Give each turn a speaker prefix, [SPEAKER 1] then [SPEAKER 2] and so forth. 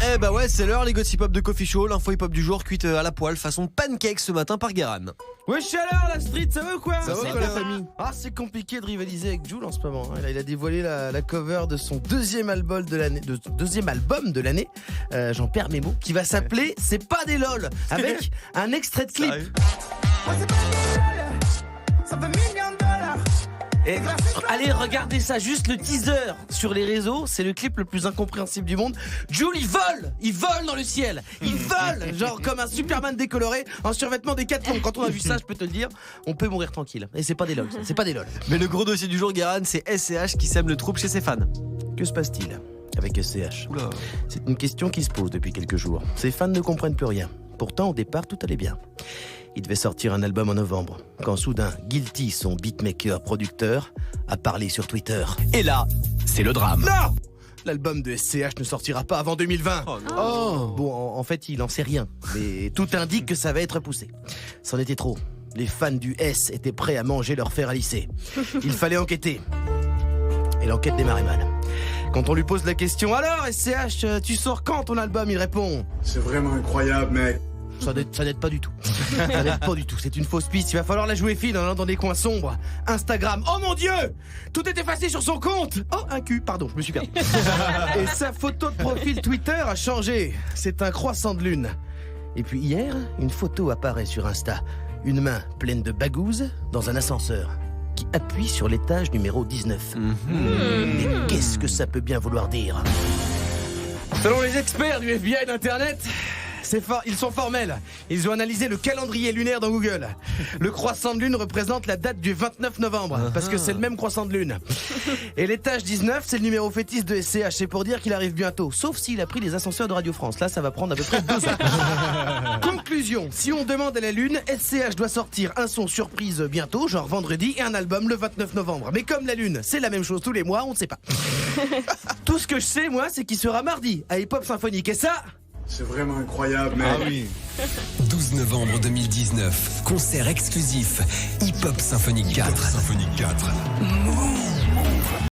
[SPEAKER 1] Eh bah ouais, c'est l'heure les gossip hop de Coffee Show, l'info hip hop du jour cuite à la poêle façon pancake ce matin par Guéran.
[SPEAKER 2] Wesh alors la street, ça va ou quoi?
[SPEAKER 1] Ça va
[SPEAKER 2] quoi
[SPEAKER 1] bien.
[SPEAKER 2] la famille? Ah, c'est compliqué de rivaliser avec Jul en ce moment. Il a dévoilé la cover de son deuxième album de l'année, j'en perds mes mots, qui va s'appeler C'est pas des lol, avec un extrait de clip. Et allez, regardez ça, juste le teaser sur les réseaux, c'est le clip le plus incompréhensible du monde. Jul, il vole dans le ciel, il vole, genre comme un Superman décoloré en survêtement Décathlon. Quand on a vu ça, je peux te le dire, on peut mourir tranquille. Et c'est pas des lol, ça, c'est pas des lol.
[SPEAKER 1] Mais le gros dossier du jour, Guéran, c'est SCH qui sème le trouble chez ses fans.
[SPEAKER 2] Que se passe-t-il avec SCH?
[SPEAKER 1] Oula.
[SPEAKER 2] C'est une question qui se pose depuis quelques jours. Ses fans ne comprennent plus rien. Pourtant, au départ, tout allait bien. Il devait sortir un album en novembre, quand soudain, Guilty, son beatmaker-producteur, a parlé sur Twitter.
[SPEAKER 3] Et là, c'est le drame.
[SPEAKER 2] Non! L'album de SCH ne sortira pas avant 2020.
[SPEAKER 1] Oh non.
[SPEAKER 2] Oh. Bon, en fait, il en sait rien, mais tout indique que ça va être repoussé. C'en était trop. Les fans du S étaient prêts à manger leur fer à lisser. Il fallait enquêter. Et l'enquête démarrait mal. Quand on lui pose la question « Alors, SCH, tu sors quand ton album ?» Il répond «
[SPEAKER 4] C'est vraiment incroyable, mec. »
[SPEAKER 2] Ça n'aide pas du tout. Ça n'aide pas du tout. C'est une fausse piste. Il va falloir la jouer fine en allant dans des coins sombres. Instagram. Oh mon Dieu! Tout est effacé sur son compte! Oh, un cul. Pardon, je me suis perdu. Et sa photo de profil Twitter a changé. C'est un croissant de lune. Et puis hier, une photo apparaît sur Insta. Une main pleine de bagouses dans un ascenseur qui appuie sur l'étage numéro 19. Mais qu'est-ce que ça peut bien vouloir dire? Selon les experts du FBI d'Internet, ils sont formels. Ils ont analysé le calendrier lunaire dans Google. Le croissant de lune représente la date du 29 novembre, parce que c'est le même croissant de lune. Et l'étage 19, c'est le numéro fétiche de SCH. C'est pour dire qu'il arrive bientôt, sauf s'il a pris les ascenseurs de Radio France. Là, ça va prendre à peu près 2 ans. Conclusion, si on demande à la lune, SCH doit sortir un son surprise bientôt, genre vendredi, et un album le 29 novembre. Mais comme la lune, c'est la même chose tous les mois, on ne sait pas. Tout ce que je sais, moi, c'est qu'il sera mardi à Hip Hop Symphonique. Et ça...
[SPEAKER 4] C'est vraiment incroyable, mec.
[SPEAKER 1] Ah oui.
[SPEAKER 3] 12 novembre 2019, concert exclusif, Hip Hop Symphonique 4.